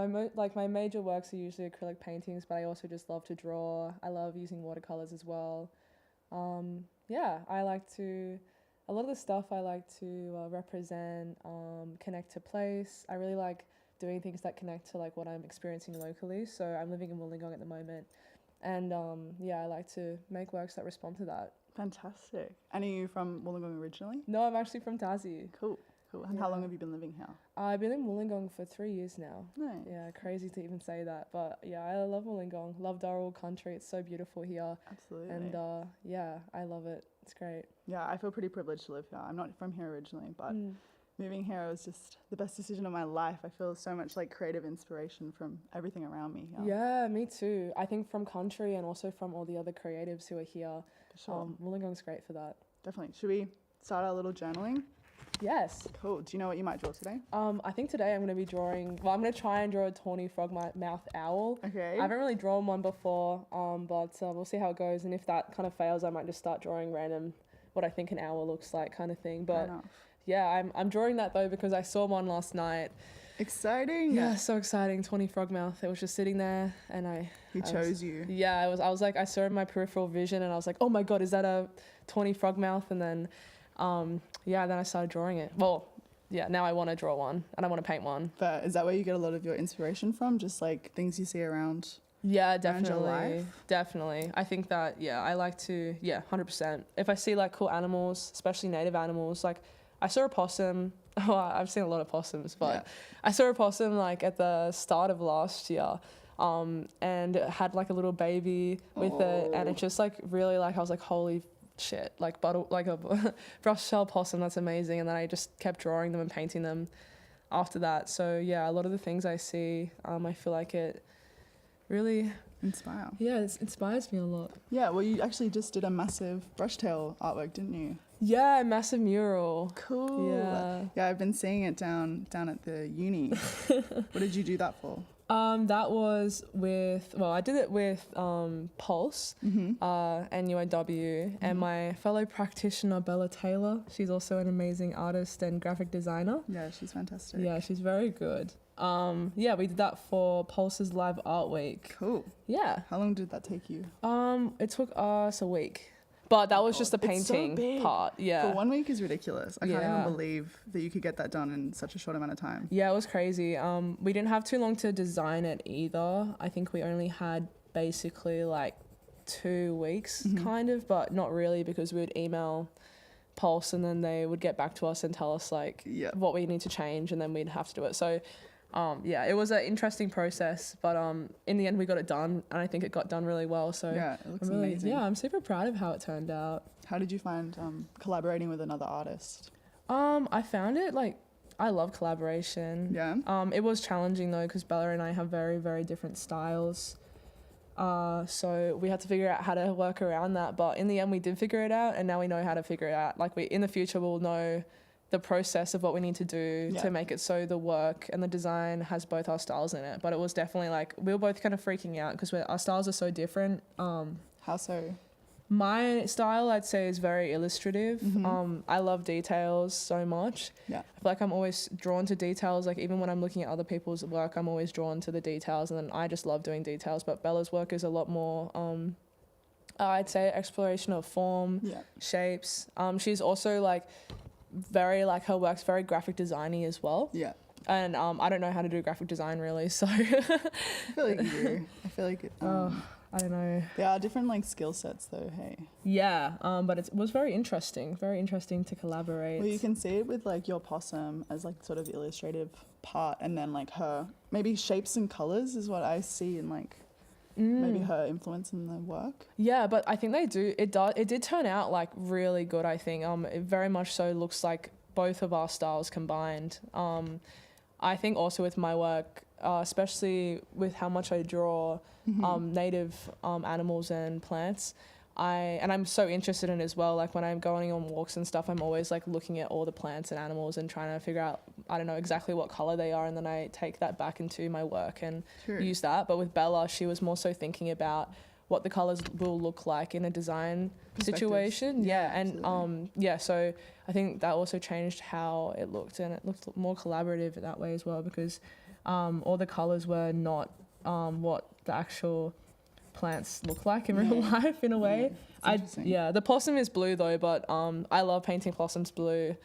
my major works are usually acrylic paintings, but I also just love to draw. I love using watercolors as well. I like to, a lot of the stuff I like to represent, connect to place. I really like doing things that connect to like what I'm experiencing locally. So I'm living in Wollongong at the moment, and I like to make works that respond to that. Fantastic. And are you from Wollongong originally? No, I'm actually from Tassie. Cool. And how long have you been living here? I've been in Wollongong for 3 years now. Nice. Yeah, crazy to even say that. But yeah, I love Wollongong. Love Darrell country. It's so beautiful here. Absolutely. And I love it. It's great. Yeah, I feel pretty privileged to live here. I'm not from here originally, but moving here was just the best decision of my life. I feel so much like creative inspiration from everything around me here. Yeah, me too. I think from country and also from all the other creatives who are here. For sure. Wollongong's great for that. Definitely. Should we start our little journaling? Yes. Cool. Do you know what you might draw today? I think today I'm going to be drawing, I'm going to try and draw a tawny frog-mouth owl. Okay. I haven't really drawn one before, but we'll see how it goes. And if that kind of fails, I might just start drawing random, what I think an owl looks like kind of thing. But yeah, I'm drawing that though because I saw one last night. Exciting. Yeah, so exciting. Tawny frogmouth. It was just sitting there and He chose you. Yeah, I was like, I saw it in my peripheral vision and I was like, oh my God, is that a tawny frogmouth? And then, then I started drawing it. Well, yeah, now I want to draw one and I want to paint one. But is that where you get a lot of your inspiration from? Just like things you see around? Yeah, definitely. Definitely. I think that, I like to, 100%. If I see like cool animals, especially native animals, like I saw a possum. Oh, I've seen a lot of possums, but I saw a possum like at the start of last year, and it had like a little baby with it, and it just like really like I was like, holy shit, like a brush shell possum, that's amazing. And then I just kept drawing them and painting them after that. So yeah, a lot of the things I see, I feel like it really it inspires me a lot. Yeah, well, you actually just did a massive brushtail artwork, didn't you? Yeah, massive mural. Cool. Yeah, I've been seeing it down at the uni. What did you do that for? That was I did it with Pulse, NUIW, and my fellow practitioner, Bella Taylor. She's also an amazing artist and graphic designer. Yeah, she's fantastic. Yeah, she's very good. We did that for Pulse's Live Art Week. Cool. Yeah. How long did that take you? It took us a week. But that was just the painting part. Yeah. For 1 week is ridiculous. I can't even believe that you could get that done in such a short amount of time. Yeah, it was crazy. We didn't have too long to design it either. I think we only had basically like 2 weeks kind of, but not really because we would email Pulse and then they would get back to us and tell us like what we need to change and then we'd have to do it. So it was an interesting process, but in the end we got it done and I think it got done really well. So yeah, it looks amazing. Yeah, I'm super proud of how it turned out. How did you find collaborating with another artist? I found it like, I love collaboration. Yeah. It was challenging though because Bella and I have very, very different styles. So we had to figure out how to work around that, but in the end we did figure it out and now we know how to figure it out. Like in the future we'll know the process of what we need to do to make it so the work and the design has both our styles in it. But it was definitely like we were both kind of freaking out because our styles are so different. How so? My style, I'd say, is very illustrative. I love details so much. Yeah. I feel like I'm always drawn to details. Like even when I'm looking at other people's work, I'm always drawn to the details, and then I just love doing details. But Bella's work is a lot more, I'd say, exploration of form, shapes. She's also like very like her work's very graphic designy as well. Yeah. And I don't know how to do graphic design really, so I feel like you do. I feel like I don't know. There are different like skill sets though, hey. Yeah, but it was very interesting to collaborate. Well, you can see it with like your possum as like sort of the illustrative part, and then like her maybe shapes and colors is what I see in like maybe her influence in the work. Yeah, but I think it did turn out like really good, I think. It very much so looks like both of our styles combined. I think also with my work, especially with how much I draw native animals and plants, I'm so interested in it as well. Like when I'm going on walks and stuff, I'm always like looking at all the plants and animals and trying to figure out, I don't know, exactly what color they are, and then I take that back into my work and use that. But with Bella, she was more so thinking about what the colors will look like in a design situation. Yeah, and so I think that also changed how it looked, and it looked more collaborative that way as well, because all the colors were not what the actual plants look like in real life in a way. The possum is blue though, but I love painting possums blue.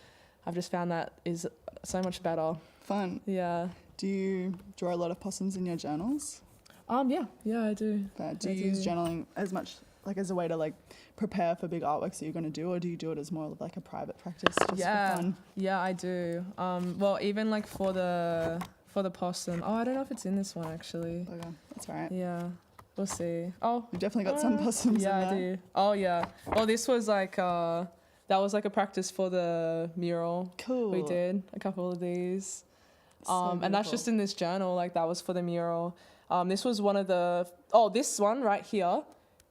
I've just found that is so much better. Fun. Yeah. Do you draw a lot of possums in your journals? Yeah, I do. Do you use journaling as much like as a way to like prepare for big artworks that you're going to do, or do you do it as more of like a private practice just for fun? Yeah, I do. Well, even like for the possum. Oh, I don't know if it's in this one actually. Okay, that's all right. Yeah, we'll see. Oh, you've definitely got some possums. Yeah, in there. I do. Oh yeah. Well, this was like that was like a practice for the mural. Cool. We did a couple of these. So and that's just in this journal. Like that was for the mural. This was one of the. Oh, this one right here.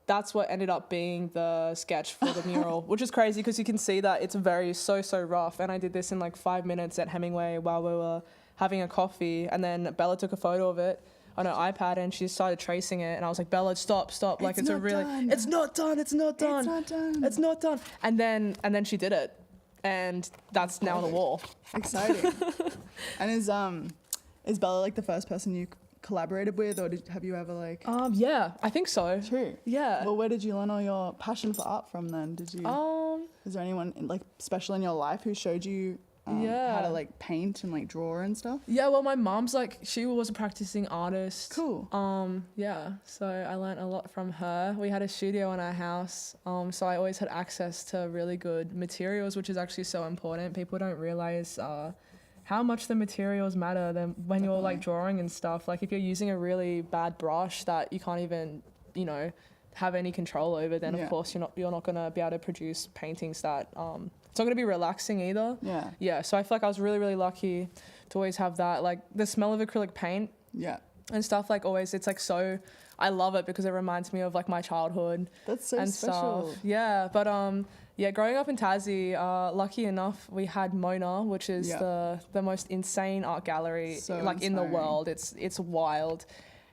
That's what ended up being the sketch for the mural, which is crazy because you can see that it's so rough. And I did this in like 5 minutes at Hemingway while we were having a coffee. And then Bella took a photo of it on her iPad and she started tracing it. And I was like, Bella, stop. Like it's not done. And then she did it. And that's now on the wall. Exciting. And is Bella like the first person you collaborated with, or have you ever like? Yeah, I think so. True. Yeah. Well, where did you learn all your passion for art from then? Did you? Is there anyone like special in your life who showed you how to like paint and like draw and stuff? Yeah. Well, my mom's like she was a practicing artist. Cool. Yeah. So I learned a lot from her. We had a studio in our house. So I always had access to really good materials, which is actually so important. People don't realize how much the materials matter then when you're like drawing and stuff. Like if you're using a really bad brush that you can't even, have any control over, then of course you're not gonna be able to produce paintings that it's not gonna be relaxing either. Yeah. Yeah. So I feel like I was really, really lucky to always have that. Like the smell of acrylic paint. Yeah. And stuff like always, it's like so. I love it because it reminds me of like my childhood. That's so and special. Stuff. Yeah, but growing up in Tassie, lucky enough, we had Mona, which is the most insane art gallery in the world. It's wild,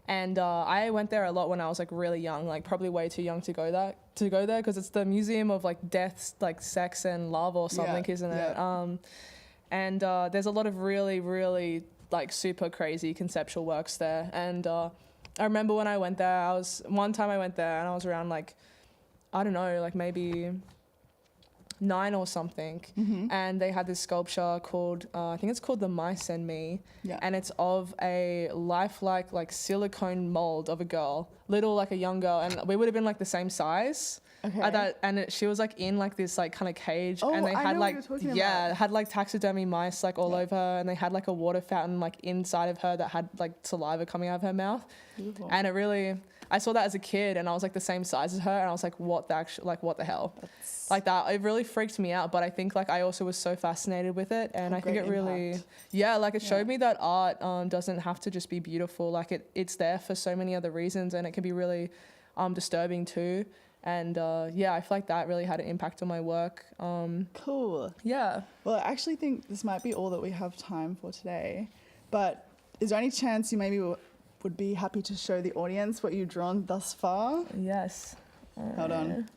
and I went there a lot when I was like really young, like probably way too young to go there because it's the museum of like death, like sex and love or something, isn't it? And there's a lot of really, really like super crazy conceptual works there, and I remember when I went there, one time I went there and I was around like, I don't know, like maybe 9 or something. And they had this sculpture called, I think it's called The Mice and Me. Yeah. And it's of a lifelike like silicone mold of a girl, little like a young girl. And we would have been like the same size. Okay. She was like in like this like kind of cage, and they had like had like taxidermy mice like all over her, and they had like a water fountain like inside of her that had like saliva coming out of her mouth. Beautiful. And it really, I saw that as a kid, and I was like the same size as her, and I was like, what the hell? Like that, it really freaked me out. But I think like I also was so fascinated with it, and I think it really, it showed me that art doesn't have to just be beautiful. Like it's there for so many other reasons, and it can be really disturbing too. And I feel like that really had an impact on my work. Cool. Yeah. Well, I actually think this might be all that we have time for today. But is there any chance you maybe would be happy to show the audience what you've drawn thus far? Yes. Hold on.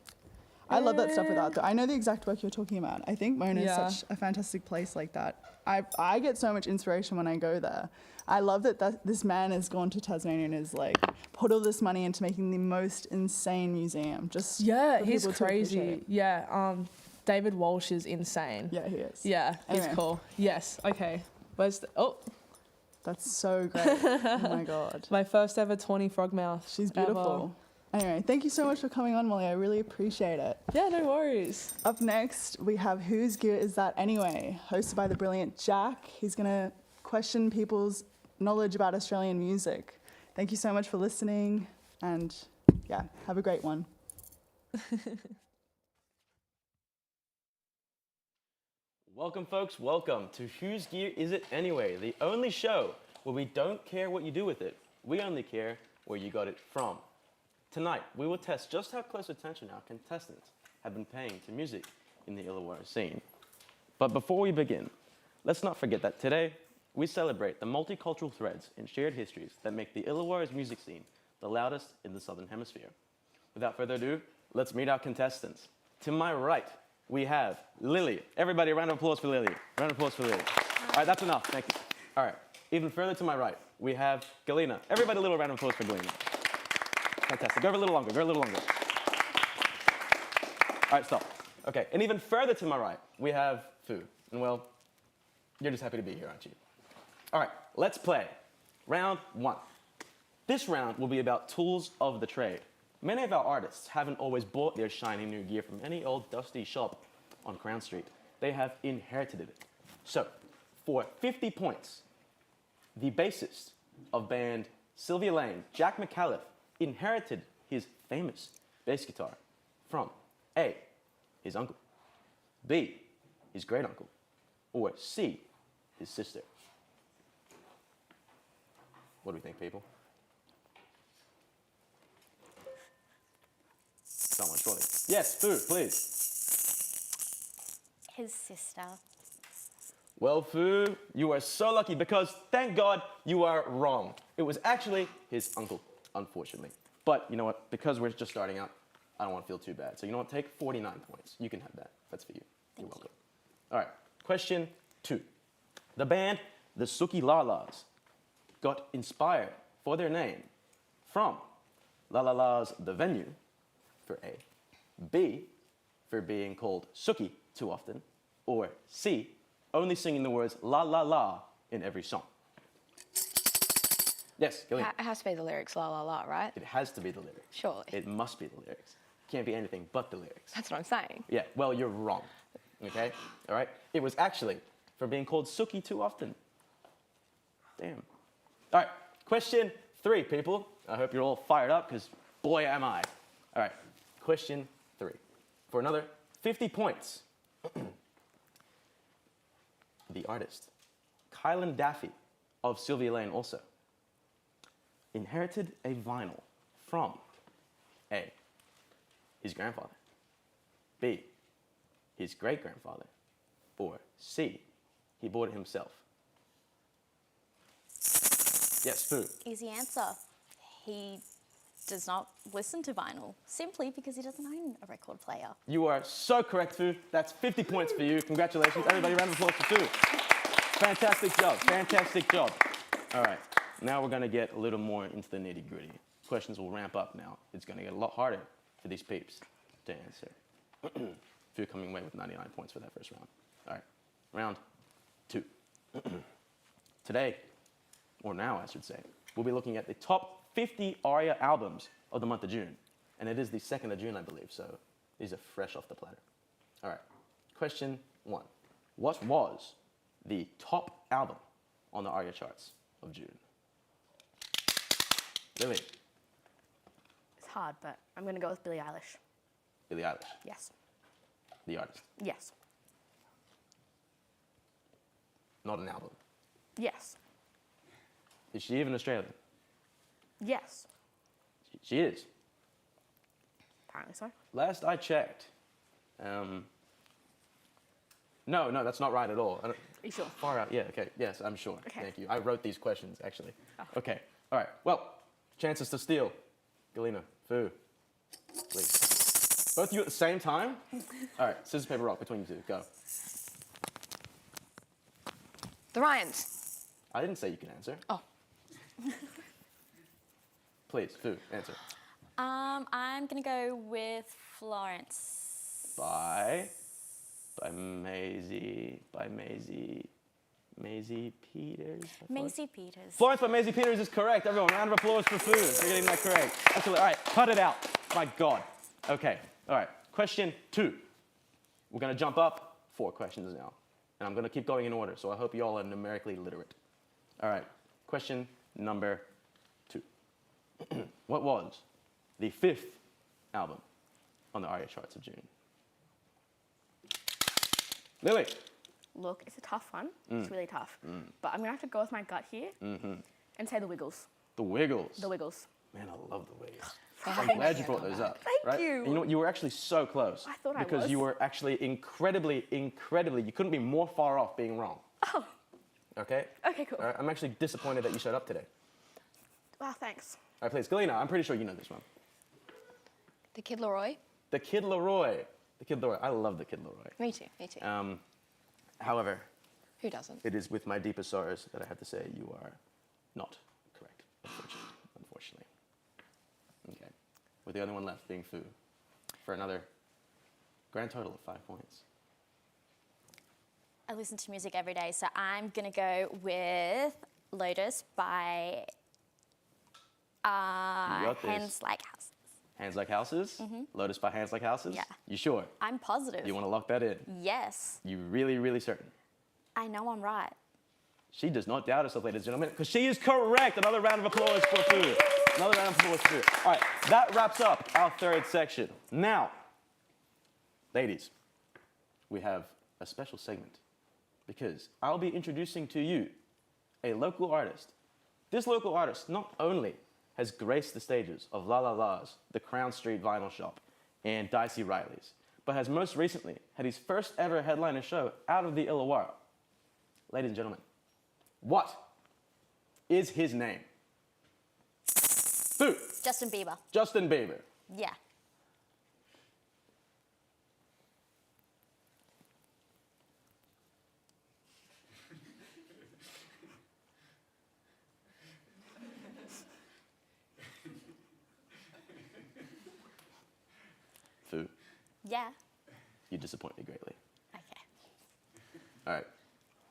I love that stuff with art, though. I know the exact work you're talking about. I think Mona is such a fantastic place like that. I get so much inspiration when I go there. I love that this man has gone to Tasmania and has like put all this money into making the most insane museum. He's crazy. Yeah, David Walsh is insane. Yeah, he is. Yeah, anyway. He's cool. Yes. Okay. That's so great. Oh my god. My first ever tawny frogmouth. She's beautiful. Anyway, thank you so much for coming on, Molly. I really appreciate it. Yeah, no worries. Up next, we have Whose Gear Is That Anyway? Hosted by the brilliant Jack. He's going to question people's knowledge about Australian music. Thank you so much for listening, and have a great one. Welcome, folks. Welcome to Whose Gear Is It Anyway? The only show where we don't care what you do with it. We only care where you got it from. Tonight, we will test just how close attention our contestants have been paying to music in the Illawarra scene. But before we begin, let's not forget that today, we celebrate the multicultural threads and shared histories that make the Illawarra's music scene the loudest in the Southern Hemisphere. Without further ado, let's meet our contestants. To my right, we have Lily. Everybody, a round of applause for Lily. Round of applause for Lily. All right, that's enough. Thank you. All right. Even further to my right, we have Galina. Everybody, a little round of applause for Galina. Fantastic. Go a little longer. Go a little longer. All right, stop. Okay, and even further to my right, we have Fu. And well, you're just happy to be here, aren't you? All right, let's play. Round 1. This round will be about tools of the trade. Many of our artists haven't always bought their shiny new gear from any old dusty shop on Crown Street. They have inherited it. So, for 50 points, the bassist of band Sylvia Lane, Jack McAuliffe, inherited his famous bass guitar from A, his uncle, B, his great uncle, or C, his sister. What do we think, people? Someone, surely. Yes, Fu, please. His sister. Well, Fu, you are so lucky because, thank God, you are wrong. It was actually his uncle, unfortunately. But you know what? Because we're just starting out, I don't want to feel too bad. So you know what? Take 49 points. You can have that. That's for you. You're welcome. All right. Question 2. The band, the Suki La-Las, got inspired for their name from La La La's The Venue, for A, B, for being called Suki too often, or C, only singing the words la la la in every song. Yes, Gillian. It has to be the lyrics, la la la, right? It has to be the lyrics. Surely. It must be the lyrics. Can't be anything but the lyrics. That's what I'm saying. Yeah, well, you're wrong. Okay? All right? It was actually for being called Suki too often. Damn. All right, question 3, people. I hope you're all fired up, because boy, am I. All right, question 3. For another 50 points, the artist, Kylan Daffy of Sylvia Lane also, inherited a vinyl from A, his grandfather, B, his great-grandfather, or C, he bought it himself. Yes, Fu. Easy answer. He does not listen to vinyl, simply because he doesn't own a record player. You are so correct, Fu. That's 50 points for you. Congratulations. Everybody, round of applause for Fu. Fantastic job. Fantastic job. All right. Now we're going to get a little more into the nitty-gritty. Questions will ramp up now. It's going to get a lot harder for these peeps to answer. Fu coming away with 99 points for that first round. All right. Round 2. Today, or now I should say, we'll be looking at the top 50 ARIA albums of the month of June. And it is the 2nd of June, I believe, so these are fresh off the platter. All right, question 1. What was the top album on the ARIA charts of June? Lily. It's hard, but I'm going to go with Billie Eilish. Billie Eilish, Yes. the artist. Yes. Not an album. Yes. Is she even Australian? Yes. She is. Apparently so. Last I checked, no, that's not right at all. Are you sure? Far out, yeah, okay, yes, I'm sure. Okay. Thank you. I wrote these questions, actually. Oh. Okay, all right, well, chances to steal. Galina, Fu, please. Both of you at the same time? All right, scissors, paper, rock, between you two, go. The Ryans. I didn't say you can answer. Oh. Please, Fu, answer. I'm going to go with Florence. By Maisie Peters. Maisie Peters. Florence by Maisie Peters is correct. Everyone, round of applause for Fu for getting that correct. Absolutely. All right, cut it out. My God. Okay. All right. Question 2. We're going to jump up 4 questions now. And I'm going to keep going in order, so I hope you all are numerically literate. All right. Question number 2. What was the 5th album on the ARIA charts of June? Lily. Look, it's a tough one. It's really tough. But I'm going to have to go with my gut here and say the Wiggles. The Wiggles. The Wiggles. Man, I love the Wiggles. Thank I'm glad you brought those up. Thank right? you. And you know what? You were actually so close. I thought I because was. you were actually incredibly, you couldn't be more far off being wrong. Oh. Okay? Okay, cool. All right, I'm actually disappointed that you showed up today. Wow, thanks. All right, please. Galina, I'm pretty sure you know this one. The Kid Laroi. The Kid Laroi. The Kid Laroi. I love the Kid Laroi. Me too. Me too. However, Who doesn't? It is with my deepest sorrows that I have to say you are not correct, unfortunately. Okay. With the only one left being Fu for another grand total of 5 points. I listen to music every day, so I'm going to go with Lotus by Hands Like Houses. Hands Like Houses? Lotus by Hands Like Houses? Yeah. You sure? I'm positive. You want to lock that in? Yes. You really, really certain? I know I'm right. She does not doubt herself, ladies and gentlemen, because she is correct. Another round of applause for Fu. Another round of applause for Fu. All right, that wraps up our third section. Now, ladies, we have a special segment because I'll be introducing to you a local artist. This local artist not only has graced the stages of La La La's, the Crown Street Vinyl Shop, and Dicey Riley's, but has most recently had his first ever headliner show out of the Illawarra. Ladies and gentlemen, what is his name? Fu. Justin Bieber. Justin Bieber. Yeah. Fu, Yeah. you disappoint me greatly. Okay. All right,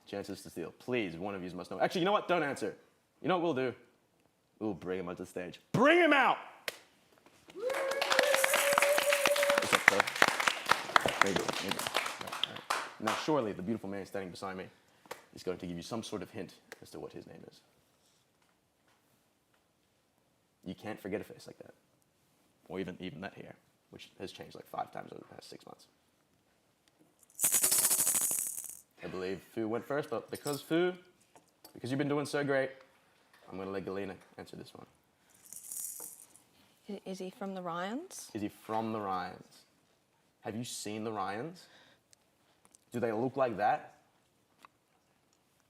chances to steal. Please, one of you must know. Actually, you know what? Don't answer. You know what we'll do? We'll bring him onto the stage. Bring him out! What's up, sir? There you go. There you go. All right. Now, surely the beautiful man standing beside me is going to give you some sort of hint as to what his name is. You can't forget a face like that. Or even that hair, which has changed like 5 times over the past 6 months. I believe Fu went first, but because you've been doing so great, I'm going to let Galena answer this one. Is he from the Ryans? Is he from the Ryans? Have you seen the Ryans? Do they look like that?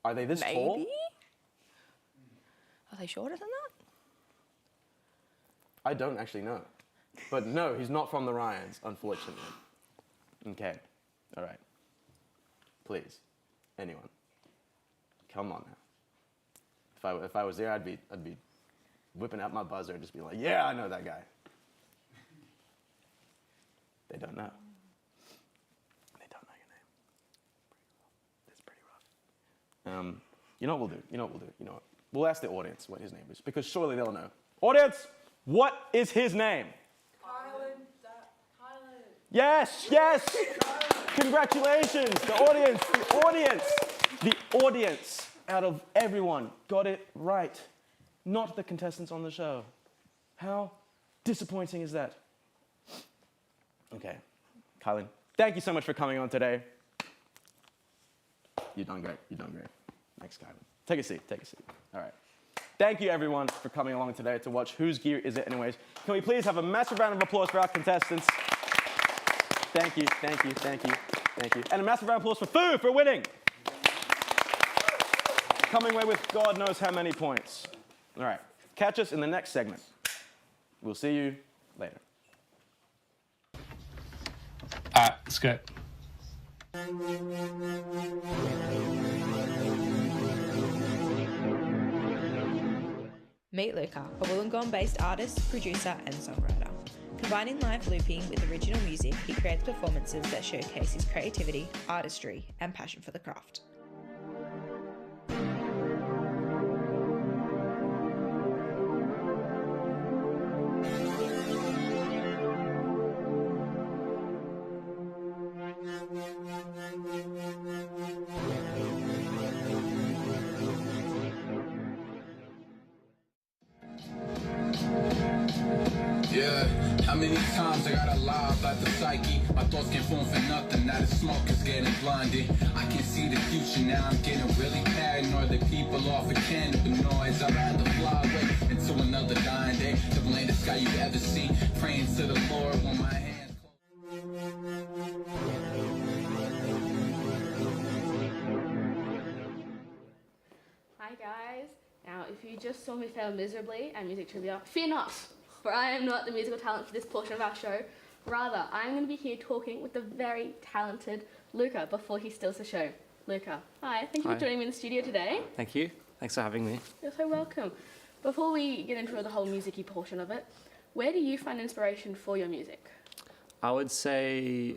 Are they this tall? Maybe. Are they shorter than that? I don't actually know. But no, he's not from the Ryans, unfortunately. Okay, all right. Please, anyone, come on now. If I was there, I'd be whipping out my buzzer and just be like, yeah, I know that guy. They don't know. They don't know your name. It's pretty rough. You know what we'll do? You know what we'll do? You know what? We'll ask the audience what his name is, because surely they'll know. Audience, what is his name? Kylan. Yes, yes. Congratulations, the audience out of everyone got it right. Not the contestants on the show. How disappointing is that? Okay, Kylan, thank you so much for coming on today. You've done great, Thanks, Kylan. Take a seat. All right. Thank you, everyone, for coming along today to watch Whose Gear Is It Anyways? Can we please have a massive round of applause for our contestants? Thank you. And a massive round of applause for Fu for winning. Coming away with God knows how many points. All right, catch us in the next segment. We'll see you later. All right, let's go. Meet Luca, a Wollongong-based artist, producer and songwriter. Combining live looping with original music, he creates performances that showcase his creativity, artistry and passion for the craft. Yeah, how many times I gotta lie about the psyche? My thoughts can't form for nothing, now the smoke is getting blinded. I can see the future now, I'm getting really paranoid. The people off a can of noise, I'd rather fly away into another dying day. The blandest sky you ever see, praying to the Lord when my hands Hi guys. Now, if you just saw me fail miserably at music trivia, fear not, for I am not the musical talent for this portion of our show. Rather, I am going to be here talking with the very talented Luca before he steals the show. Luca. Hi, thank you Hi. for joining me in the studio today. Thank you. Thanks for having me. You're so welcome. Before we get into the whole music-y portion of it, where do you find inspiration for your music? I would say,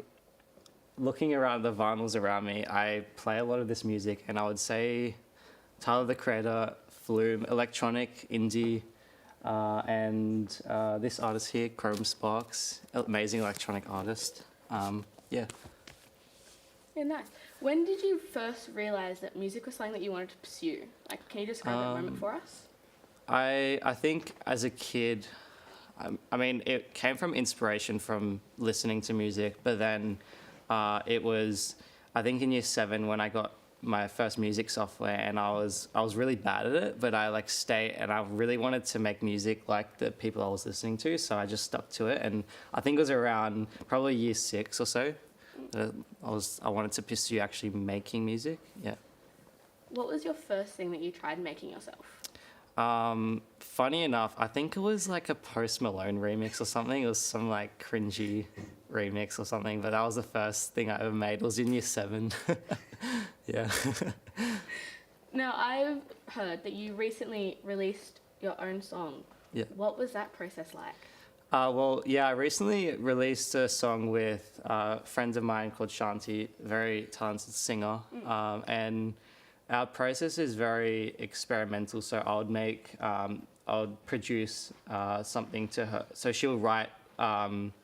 looking around the vinyls around me, I play a lot of this music, and I would say Tyler, the Creator, Flume, electronic, indie, and this artist here, Chrome Sparks, amazing electronic artist. Yeah. Yeah, nice. When did you first realise that music was something that you wanted to pursue? Like, can you describe that moment for us? I think as a kid, I mean, it came from inspiration from listening to music, but then it was, I think in year 7 when I got my first music software, and I was really bad at it, but I like stayed, and I really wanted to make music like the people I was listening to, so I just stuck to it. And I think it was around probably year 6 or so that I wanted to pursue actually making music. Yeah. What was your first thing that you tried making yourself? Funny enough, I think it was like a Post Malone remix or something. It was some like cringy remix or something, but that was the first thing I ever made. It was in year 7. Yeah. Now, I've heard that you recently released your own song. Yeah. What was that process like? Well, yeah, I recently released a song with a friend of mine called Shanti, very talented singer, and our process is very experimental. So I would produce something to her. So she'll write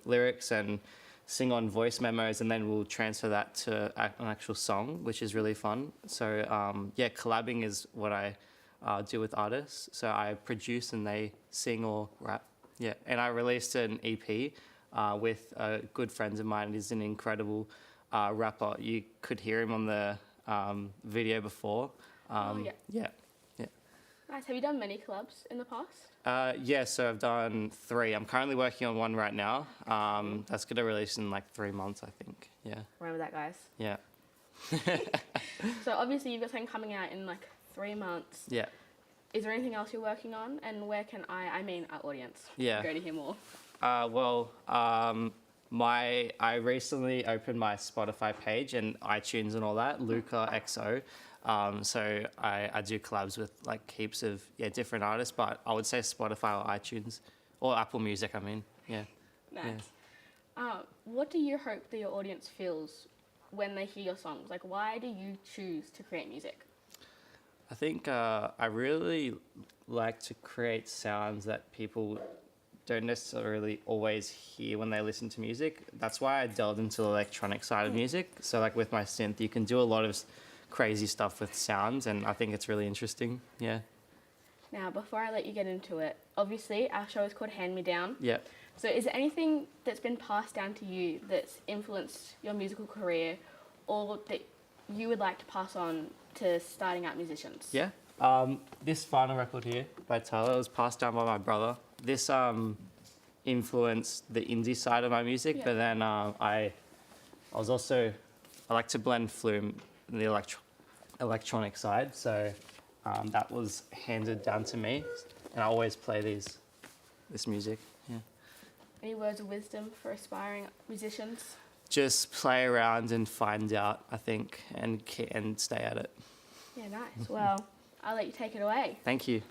lyrics and sing on voice memos, and then we'll transfer that to an actual song, which is really fun. So yeah, collabing is what I do with artists. So I produce and they sing or rap. Yeah, and I released an EP with good friends of mine. He's an incredible rapper. You could hear him on the video before. Yeah. Nice. Have you done many collabs in the past? Yeah, so I've done 3. I'm currently working on one right now. That's going to release in like 3 months, I think. Yeah. Remember that, guys. Yeah. So obviously you've got something coming out in like 3 months. Yeah. Is there anything else you're working on? And where can I mean our audience, Yeah. go to hear more? I recently opened my Spotify page and iTunes and all that, Luca XO. So I do collabs with like heaps of different artists, but I would say Spotify or iTunes or Apple Music. I mean, yeah. Nice. Yeah. What do you hope that your audience feels when they hear your songs? Like, why do you choose to create music? I think I really like to create sounds that people don't necessarily always hear when they listen to music. That's why I delved into the electronic side of music. So like with my synth, you can do a lot of crazy stuff with sounds, and I think it's really interesting. Yeah. Now, before I let you get into it, obviously our show is called Hand Me Down. Yeah. So is there anything that's been passed down to you that's influenced your musical career, or that you would like to pass on to starting out musicians? Yeah. This final record here by Tyler was passed down by my brother. This influenced the indie side of my music, but then I like to blend Flume and the electronic side, so that was handed down to me, and I always play this music. Yeah. Any words of wisdom for aspiring musicians? Just play around and find out, I think, and stay at it. Yeah, nice. Well, I'll let you take it away. Thank you.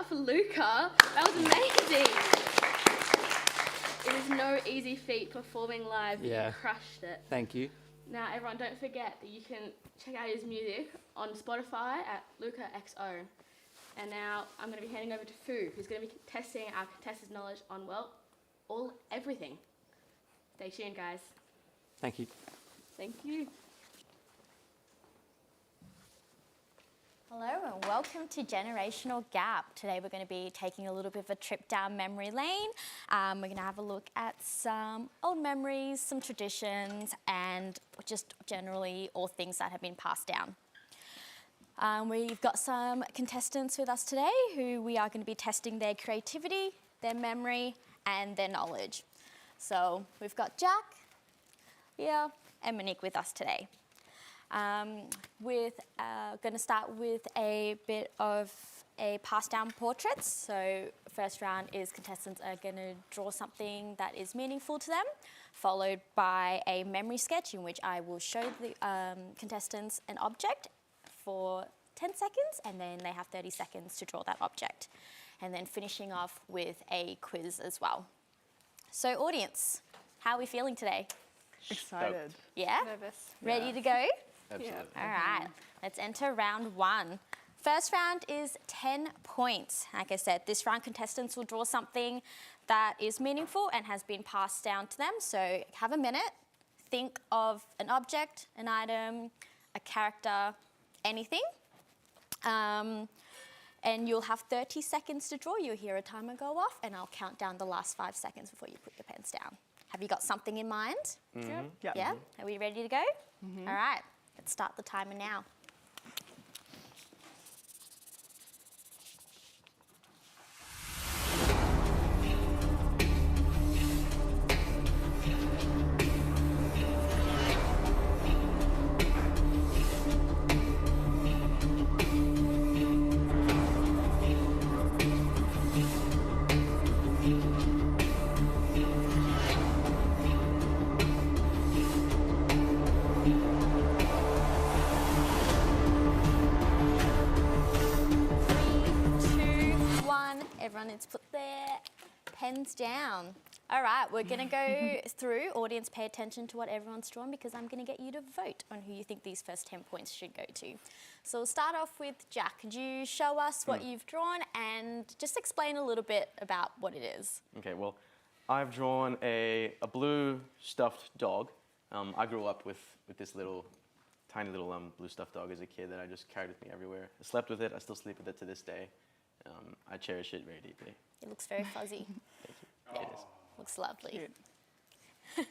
up for Luca. That was amazing. It is no easy feat performing live, but Yeah. you crushed it. Thank you. Now, everyone, don't forget that you can check out his music on Spotify at LucaXO. And now I'm going to be handing over to Fu, who's going to be testing our contestants' knowledge on, well, everything. Stay tuned, guys. Thank you. Thank you. Hello and welcome to Generational Gap. Today we're going to be taking a little bit of a trip down memory lane. We're going to have a look at some old memories, some traditions, and just generally all things that have been passed down. We've got some contestants with us today who we are going to be testing their creativity, their memory, and their knowledge. So we've got Jack here and Monique with us today. We're going to start with a bit of a pass down portraits. So first round is contestants are going to draw something that is meaningful to them, followed by a memory sketch in which I will show the contestants an object for 10 seconds and then they have 30 seconds to draw that object. And then finishing off with a quiz as well. So audience, how are we feeling today? Excited. Yeah? Nervous. Ready to go? Absolutely. All right, let's enter round one. First round is 10 points. Like I said, this round contestants will draw something that is meaningful and has been passed down to them. So have a minute, think of an object, an item, a character, anything. And you'll have 30 seconds to draw. You'll hear a timer go off and I'll count down the last 5 seconds before you put your pens down. Have you got something in mind? Yeah. Yeah? Are we ready to go? All right, let's start the timer now. Everyone needs to put their pens down. All right, we're going to go through. Audience, pay attention to what everyone's drawn because I'm going to get you to vote on who you think these first 10 points should go to. So we'll start off with Jack. Could you show us what you've drawn and just explain a little bit about what it is? Okay, well, I've drawn a blue stuffed dog. I grew up with this tiny little blue stuffed dog as a kid that I just carried with me everywhere. I slept with it. I still sleep with it to this day. I cherish it very deeply. It looks very fuzzy. Thank you. It is. Looks lovely. Cute.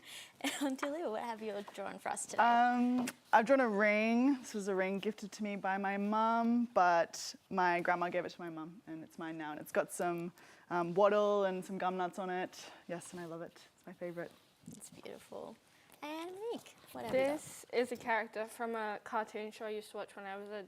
And Julia, what have you drawn for us today? I've drawn a ring. This was a ring gifted to me by my mum, but my grandma gave it to my mum, and it's mine now. And it's got some wattle and some gum nuts on it. Yes, and I love it. It's my favourite. It's beautiful. And Monique, what have you got? This is a character from a cartoon show I used to watch when I was a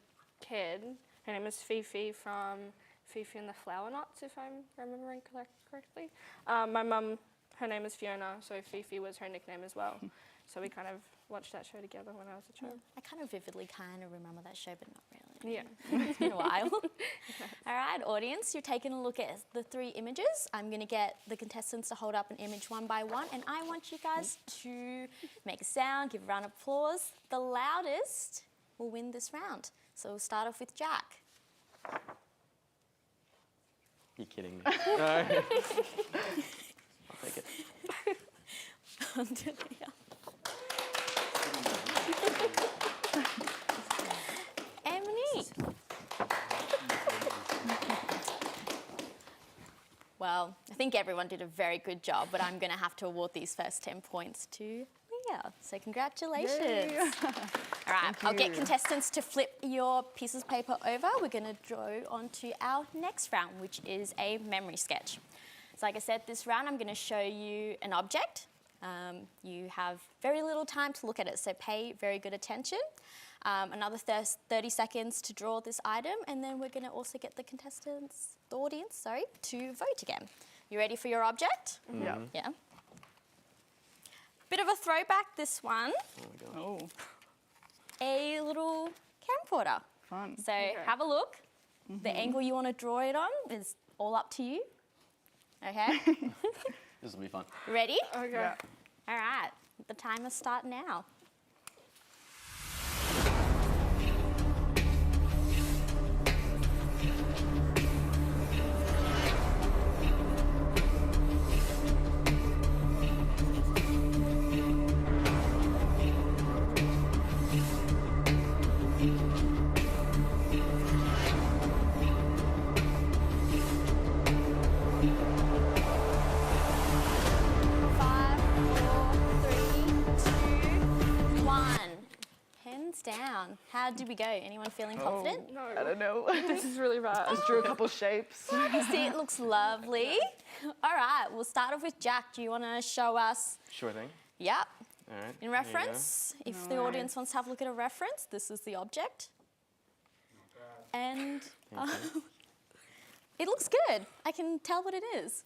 kid. Her name is Fifi from Fifi and the Flower Nuts, if I'm remembering correctly. My mum, her name is Fiona, so Fifi was her nickname as well. So we kind of watched that show together when I was a child. I kind of vividly remember that show, but not really. Yeah. It's been a while. All right, audience, you're taking a look at the 3 images. I'm going to get the contestants to hold up an image one by one, and I want you guys to make a sound, give a round of applause. The loudest will win this round. So we'll start off with Jack. You're kidding me. I'll take it. Emily. Well, I think everyone did a very good job, but I'm going to have to award these first 10 points to Leah. So congratulations. Yay. All right, I'll get contestants to flip your pieces of paper over. We're going to go on to our next round, which is a memory sketch. So like I said, this round I'm going to show you an object. You have very little time to look at it, so pay very good attention. Another 30 seconds to draw this item, and then we're going to also get the audience, to vote again. You ready for your object? Yeah. Yeah. Bit of a throwback, this one. Oh my gosh. Oh, A little camcorder. fun. So have a look. The angle you want to draw it on is all up to you. Okay? This will be fun. Ready? Okay. Yeah. All right. The timer's start now. Five, four, three, two, one. Pens down. How did we go? Anyone feeling confident? No. I don't know. This is really bad. Just drew a couple shapes. See, it looks lovely. All right, we'll start off with Jack. Do you want to show us? Sure thing. Yep. All right. In here you go. reference, if the audience wants to have a look at a reference, this is the object. And it looks good. I can tell what it is.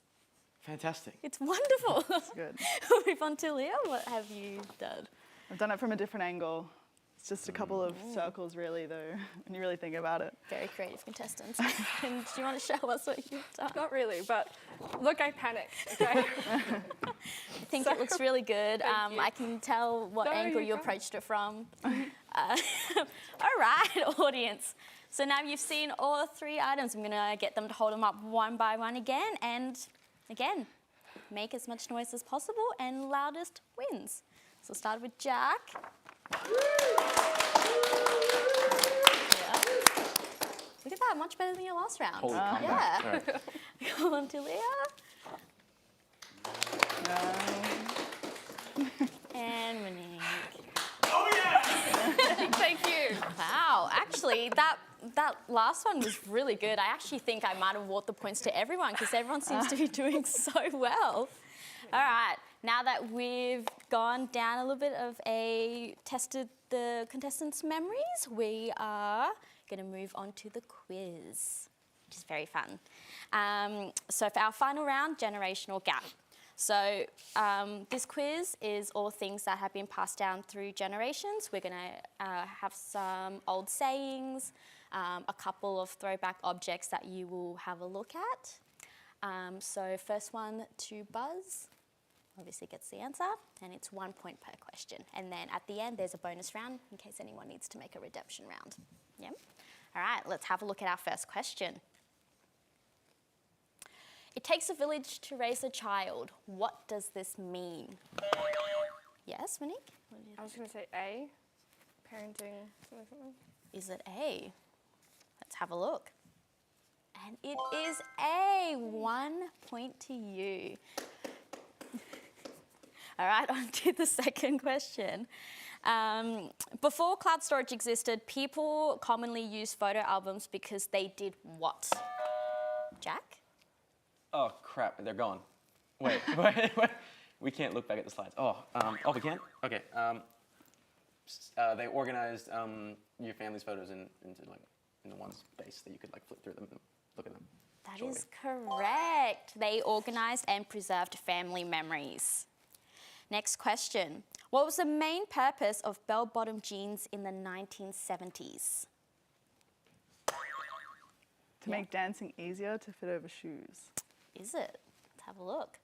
Fantastic. It's wonderful. That's good. We'll move on to Leah. What have you done? I've done it from a different angle. It's just a couple of circles, really, though, when you really think about it. Very creative contestants. And do you want to show us what you've done? Not really, but look, I panicked, okay? I think it looks really good. Thank you. I can tell what No, angle you you can't. approached it from. All right, audience. So now you've seen all three items. I'm going to get them to hold them up one by one again. And again, make as much noise as possible and loudest wins. So start with Jack. Yeah. Look at that, much better than your last round. Holy cow. Yeah. All right. Go on to Leah. And Monique. Thank you. Wow, actually, that last one was really good. I actually think I might have awarded the points to everyone because everyone seems to be doing so well. All right, now that we've gone down a little bit of tested the contestants' memories, we are going to move on to the quiz, which is very fun. So for our final round, generational gap. So this quiz is all things that have been passed down through generations. We're going to have some old sayings, a couple of throwback objects that you will have a look at. So first one to buzz obviously gets the answer, and it's 1 point per question. And then at the end, there's a bonus round in case anyone needs to make a redemption round. Yeah? All right, let's have a look at our first question. It takes a village to raise a child. What does this mean? Yes, Monique? What do you I was going to say A, parenting, something. Is it A? Let's have a look. And it is A. 1 point to you. All right, on to the second question. Before cloud storage existed, people commonly used photo albums because they did what? Jack? Oh crap! They're gone. Wait. We can't look back at the slides. Oh, we can't. Okay. They organized your family's photos into one space that you could flip through them and look at them. That is correct. They organized and preserved family memories. Next question. What was the main purpose of bell-bottom jeans in the 1970s? To make dancing easier to fit over shoes. Is it? Let's have a look.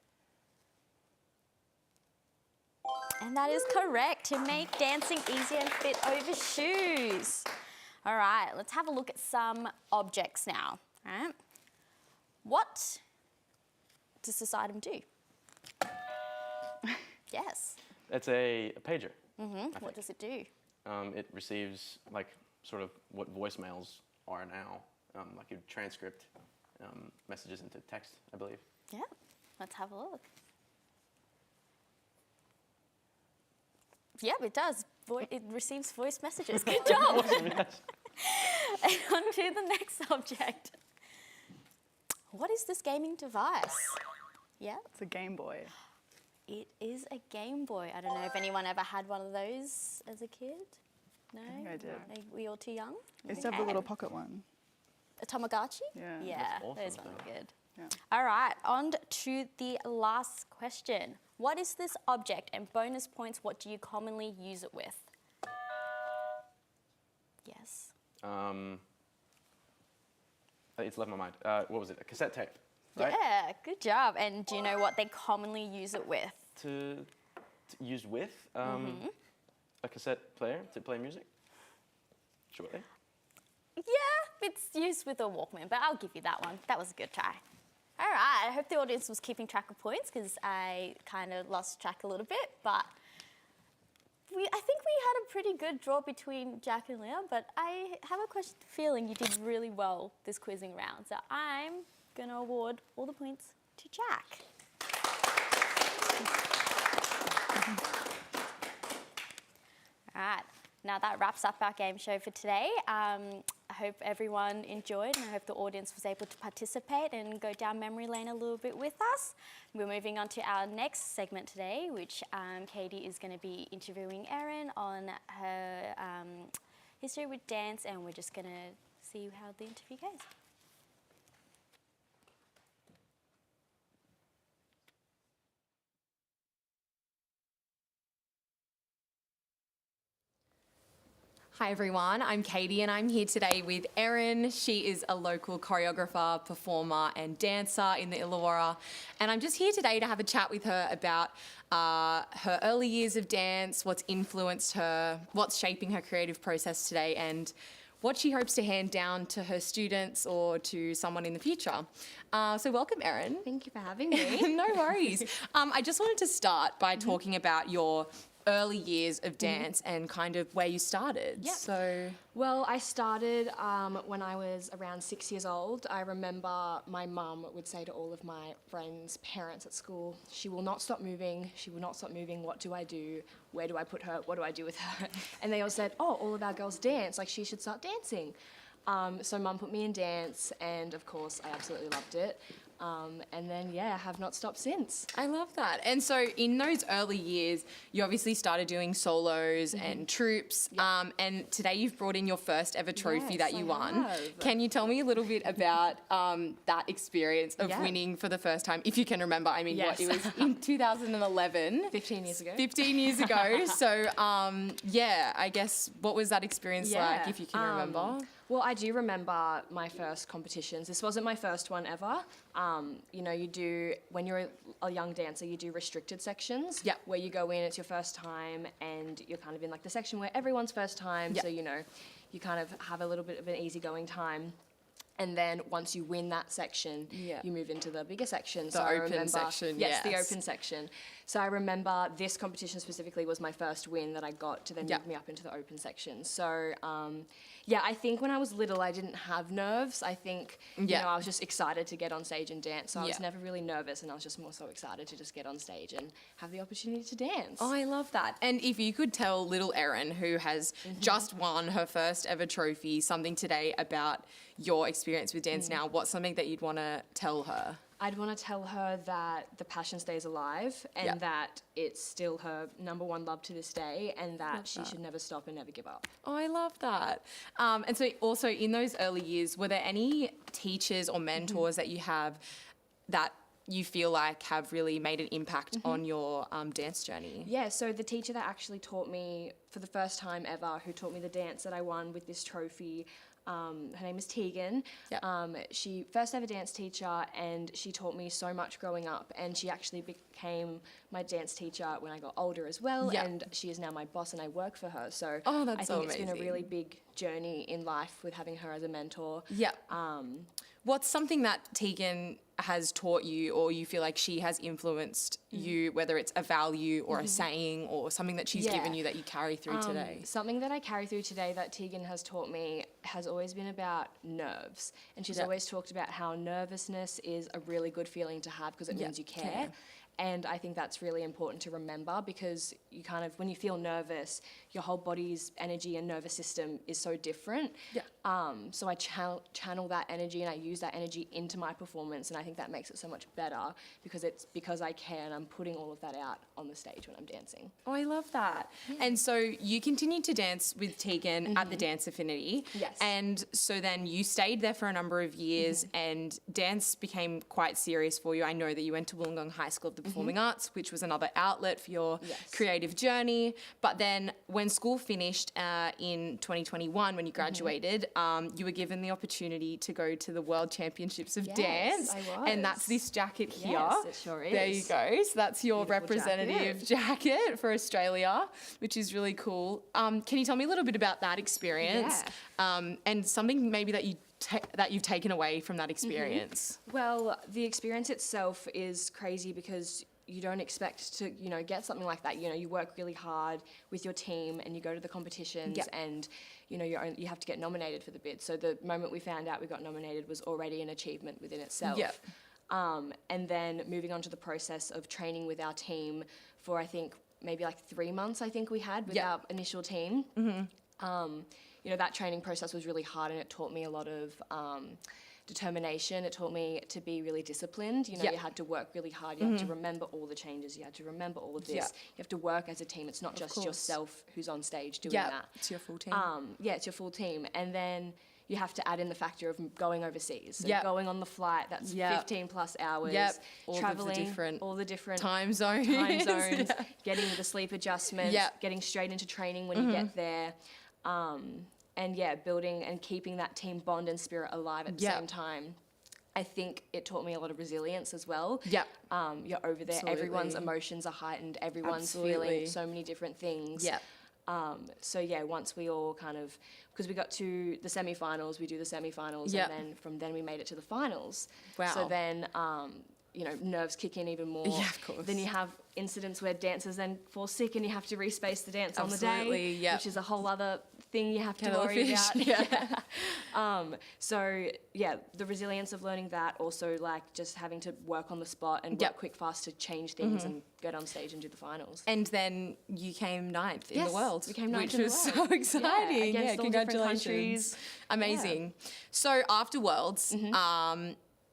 And that is correct, to make dancing easier and fit over shoes. All right, let's have a look at some objects now. All right. What does this item do? Yes. It's a pager. What does it do? It receives sort of what voicemails are now, like your transcript messages into text, I believe. Yeah, let's have a look. Yep, it does. It receives voice messages. Good job. And on to the next object. What is this gaming device? Yeah? It's a Game Boy. It is a Game Boy. I don't know if anyone ever had one of those as a kid. No? I think I did. Are we all too young? I used to have the little pocket one. A Tamagotchi? Yeah. Yeah, That's awesome, those ones though. are good. Yeah. All right, on to the last question. What is this object, and bonus points, what do you commonly use it with? Yes. It's left my mind. What was it? A cassette tape, right? Yeah, good job. And do you know what they commonly use it with? To use with a cassette player to play music. Shortly. Yeah, it's used with a Walkman, but I'll give you that one. That was a good try. All right, I hope the audience was keeping track of points because I kind of lost track a little bit, but I think we had a pretty good draw between Jack and Leah, but I have a feeling you did really well this quizzing round, so I'm going to award all the points to Jack. All right. Now that wraps up our game show for today. I hope everyone enjoyed and I hope the audience was able to participate and go down memory lane a little bit with us. We're moving on to our next segment today, which Katie is going to be interviewing Erin on her history with dance, and we're just going to see how the interview goes. Hi everyone, I'm Katie and I'm here today with Erin. She is a local choreographer, performer and dancer in the Illawarra, and I'm just here today to have a chat with her about her early years of dance, what's influenced her, what's shaping her creative process today, and what she hopes to hand down to her students or to someone in the future. So welcome, Erin. Thank you for having me. No worries. I just wanted to start by talking about your early years of dance and kind of where you started. Yep. So, well, I started when I was around 6 years old. I remember my mum would say to all of my friends' parents at school, she will not stop moving, she will not stop moving, what do I do? Where do I put her? What do I do with her? And they all said, oh, all of our girls dance, like she should start dancing. So mum put me in dance and of course I absolutely loved it. And then, yeah, I have not stopped since. I love that. And so in those early years, you obviously started doing solos and troupes. Yep. And today you've brought in your first ever trophy that you won. Can you tell me a little bit about that experience of winning for the first time, if you can remember? I mean, what, it was in 2011. 15 years ago. 15 years ago. So, yeah, I guess, what was that experience like, if you can remember? Well, I do remember my first competitions. This wasn't my first one ever. You know, you do, when you're a young dancer, you do restricted sections where you go in, it's your first time, and you're kind of in like the section where everyone's first time. So, you know, you kind of have a little bit of an easygoing time. And then once you win that section, you move into the bigger section. The open section, yes. The open section. So I remember this competition specifically was my first win that I got to then move me up into the open section. So, yeah, I think when I was little, I didn't have nerves. I think, you know, I was just excited to get on stage and dance. So I was never really nervous, and I was just more so excited to just get on stage and have the opportunity to dance. Oh, I love that. And if you could tell little Erin, who has just won her first ever trophy, something today about your experience with dance now, what's something that you'd want to tell her? I'd want to tell her that the passion stays alive and that it's still her number one love to this day, and that she should never stop and never give up. Oh, I love that. And so also in those early years, were there any teachers or mentors that you have that you feel like have really made an impact on your dance journey? Yeah, so the teacher that actually taught me for the first time ever, who taught me the dance that I won with this trophy, her name is Tegan. She first ever dance teacher, and she taught me so much growing up, and she actually became my dance teacher when I got older as well, and she is now my boss and I work for her. So I think it's been a really big journey in life with having her as a mentor. What's something that Tegan has taught you, or you feel like she has influenced you, whether it's a value or a saying or something that she's given you that you carry through today? Something that I carry through today that Tegan has taught me has always been about nerves. And she's always talked about how nervousness is a really good feeling to have because it means you care. And I think that's really important to remember, because you kind of, when you feel nervous, your whole body's energy and nervous system is so different. So I channel that energy and I use that energy into my performance, and I think that makes it so much better because it's because I care and I'm putting all of that out on the stage when I'm dancing. Oh, I love that. And so you continued to dance with Tegan at the Dance Affinity. And so then you stayed there for a number of years and dance became quite serious for you. I know that you went to Wollongong High School of the Performing Arts, which was another outlet for your creative journey. But then when school finished in 2021, when you graduated, you were given the opportunity to go to the World Championships of Dance. I was. And that's this jacket here. Yes, it sure is. There you go. So that's your Beautiful representative jacket for Australia, which is really cool. Can you tell me a little bit about that experience and something maybe that you've taken away from that experience? Well, the experience itself is crazy because you don't expect to, get something like that. You work really hard with your team and you go to the competitions and, you have to get nominated for the bid. So the moment we found out we got nominated was already an achievement within itself. And then moving on to the process of training with our team for, I think, maybe like 3 months, I think we had with our initial team. That training process was really hard and it taught me a lot of determination. It taught me to be really disciplined. You had to work really hard. You had to remember all the changes. You had to remember all of this. You have to work as a team. It's not just yourself who's on stage doing that. It's your full team. It's your full team. And then you have to add in the factor of going overseas. So going on the flight, that's 15 plus hours. Traveling, all the different time zones. Getting the sleep adjustments, getting straight into training when you get there. Building and keeping that team bond and spirit alive at the same time. I think it taught me a lot of resilience as well. You're over there, everyone's emotions are heightened, everyone's feeling so many different things. Once we all because we got to the semi-finals, we do the semi-finals, and then from then we made it to the finals. Wow. So then, nerves kick in even more. Yeah, of course. Then you have incidents where dancers then fall sick and you have to respace the dance on the day, which is a whole other thing you have to worry about. The resilience of learning that, also just having to work on the spot and work quick fast to change things and get on stage and do the finals. And then you came 9th in the world, we came 9th which in the was world. so exciting. Against all different Congratulations. countries. Amazing. So after Worlds,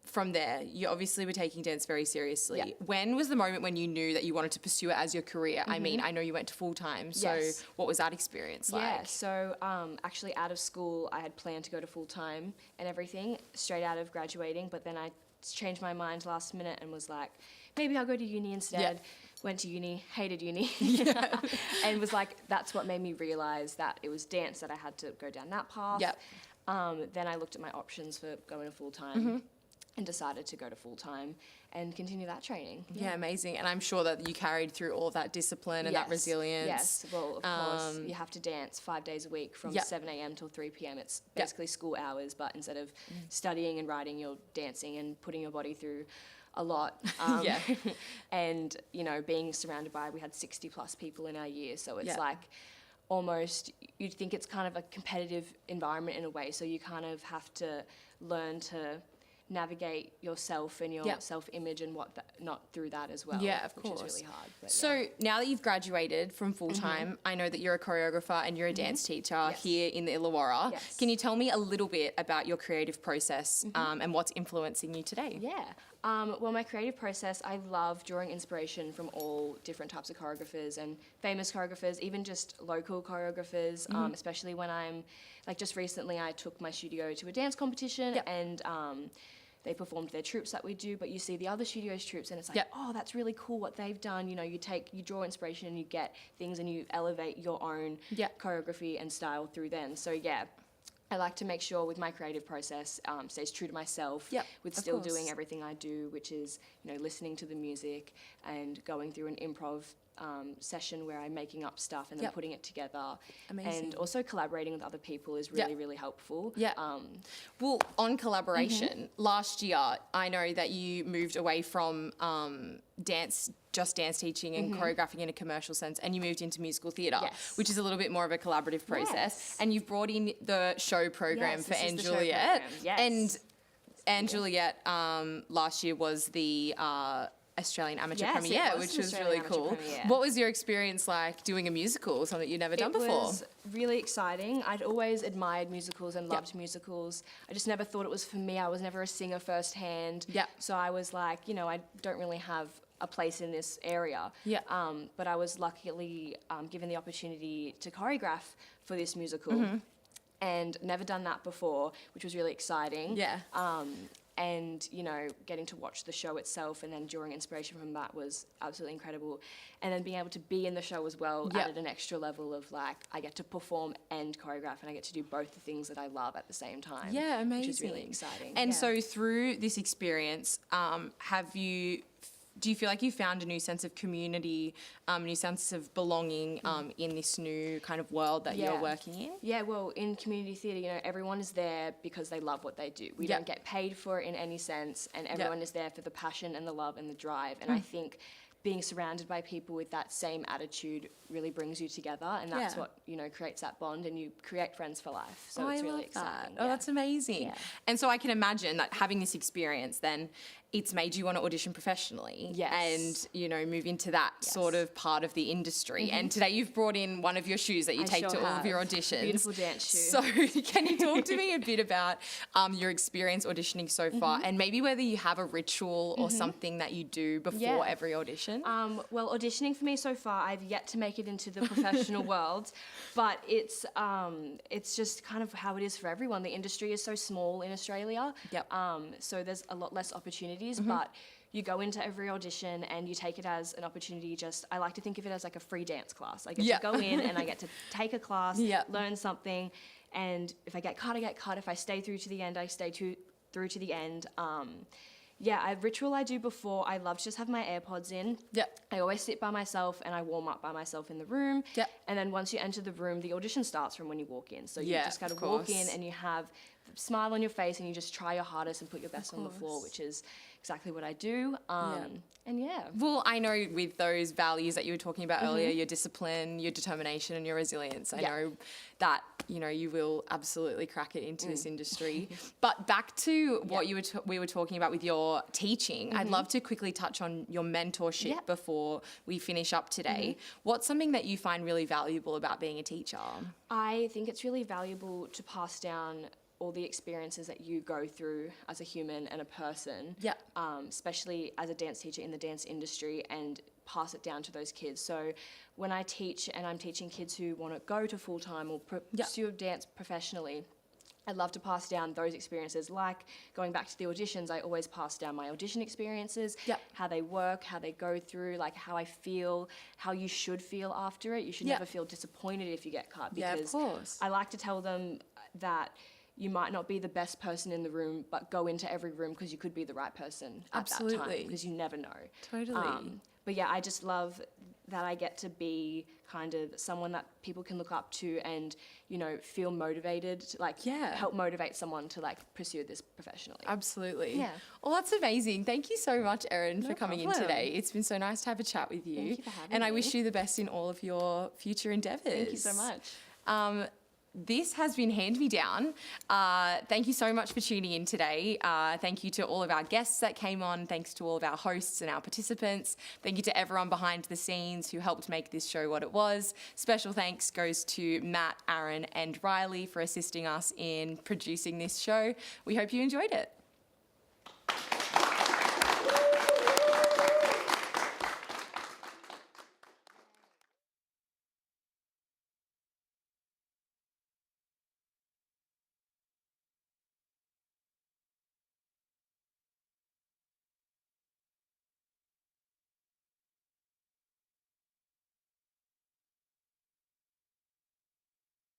from there, you obviously were taking dance very seriously. When was the moment when you knew that you wanted to pursue it as your career? I mean, I know you went to full-time, so what was that experience like? Yeah, so actually out of school, I had planned to go to full-time and everything, straight out of graduating, but then I changed my mind last minute and was like, maybe I'll go to uni instead. Went to uni, hated uni, and was like, that's what made me realise that it was dance that I had to go down that path. Then I looked at my options for going to full-time. And decided to go to full-time and continue that training. Yeah, amazing. And I'm sure that you carried through all of that discipline and that resilience. Yes, well, of course, you have to dance 5 days a week from 7 a.m. till 3 p.m. It's basically school hours, but instead of studying and writing, you're dancing and putting your body through a lot. And, being surrounded by, we had 60 plus people in our year, so it's almost, you'd think it's kind of a competitive environment in a way, so you kind of have to learn to navigate yourself and your self-image and not through that as well. Yeah, of course. Which is really hard. But so now that you've graduated from full-time, I know that you're a choreographer and you're a dance teacher here in the Illawarra. Can you tell me a little bit about your creative process and what's influencing you today? Well, my creative process, I love drawing inspiration from all different types of choreographers and famous choreographers, even just local choreographers, especially when I'm, just recently I took my studio to a dance competition and they performed their troupes that we do, but you see the other studio's troupes and it's like, oh, that's really cool what they've done. You draw inspiration and you get things and you elevate your own choreography and style through them. So I like to make sure with my creative process stays true to myself with still doing everything I do, which is, listening to the music and going through an improv session where I'm making up stuff and then putting it together. Amazing. And also collaborating with other people is really, really helpful. Well, on collaboration, last year, I know that you moved away from dance teaching and choreographing in a commercial sense, and you moved into musical theatre, which is a little bit more of a collaborative process. And you've brought in the show program for Anne Juliet. And Anne Juliet last year was the Australian amateur premiere, which was really cool. What was your experience like doing a musical, something you'd never done before? It was really exciting. I'd always admired musicals and loved musicals. I just never thought it was for me. I was never a singer firsthand. So I was like, I don't really have a place in this area. But I was luckily given the opportunity to choreograph for this musical and never done that before, which was really exciting. and, you know, getting to watch the show itself and then drawing inspiration from that was absolutely incredible. And then being able to be in the show as well added an extra level of, like, I get to perform and choreograph, and I get to do both the things that I love at the same time. Yeah, amazing. Which is really exciting. And so through this experience, do you feel like you found a new sense of community, new sense of belonging in this new kind of world that you're working in? Yeah, well, in community theatre, you know, everyone is there because they love what they do. We don't get paid for it in any sense, and everyone is there for the passion and the love and the drive. And I think being surrounded by people with that same attitude really brings you together, and that's what, you know, creates that bond, and you create friends for life. So it's really exciting. Oh, that's amazing. Yeah. And so I can imagine that having this experience then, it's made you want to audition professionally and, you know, move into that sort of part of the industry. And today you've brought in one of your shoes that you take to all of your auditions. Beautiful dance shoe. So can you talk to me a bit about your experience auditioning so far, and maybe whether you have a ritual or something that you do before every audition? Well, auditioning for me so far, I've yet to make it into the professional world, but it's just kind of how it is for everyone. The industry is so small in Australia, so there's a lot less opportunities, but you go into every audition and you take it as an opportunity. I like to think of it as like a free dance class. I get to go in and I get to take a class, learn something, and if I get cut, I get cut. If I stay through to the end, I stay through to the end. A ritual I do before, I love to just have my AirPods in. I always sit by myself and I warm up by myself in the room. And then once you enter the room, the audition starts from when you walk in. So you just got to walk in and you have a smile on your face and you just try your hardest and put your best on the floor, which is exactly what I do. Well, I know with those values that you were talking about earlier, your discipline, your determination and your resilience, I know that, you know, you will absolutely crack it into this industry. But back to what we were talking about with your teaching, I'd love to quickly touch on your mentorship before we finish up today. What's something that you find really valuable about being a teacher? I think it's really valuable to pass down all the experiences that you go through as a human and a person, especially as a dance teacher in the dance industry, and pass it down to those kids. So when I teach and I'm teaching kids who want to go to full-time or pursue dance professionally, I love to pass down those experiences. Like going back to the auditions, I always pass down my audition experiences, how they work, how they go through, like how I feel, how you should feel after it. You should never feel disappointed if you get cut, because I like to tell them that you might not be the best person in the room, but go into every room because you could be the right person at that time, because you never know. But yeah, I just love that I get to be kind of someone that people can look up to and, you know, feel motivated, like help motivate someone to like pursue this professionally. Absolutely. Yeah. Well, that's amazing. Thank you so much, Erin, for coming in today. It's been so nice to have a chat with you. Thank you for having me. And I wish you the best in all of your future endeavours. Thank you so much. This has been Hand Me Down. Thank you so much for tuning in today. Thank you to all of our guests that came on. Thanks to all of our hosts and our participants. Thank you to everyone behind the scenes who helped make this show what it was. Special thanks goes to Matt, Aaron and Riley for assisting us in producing this show. We hope you enjoyed it.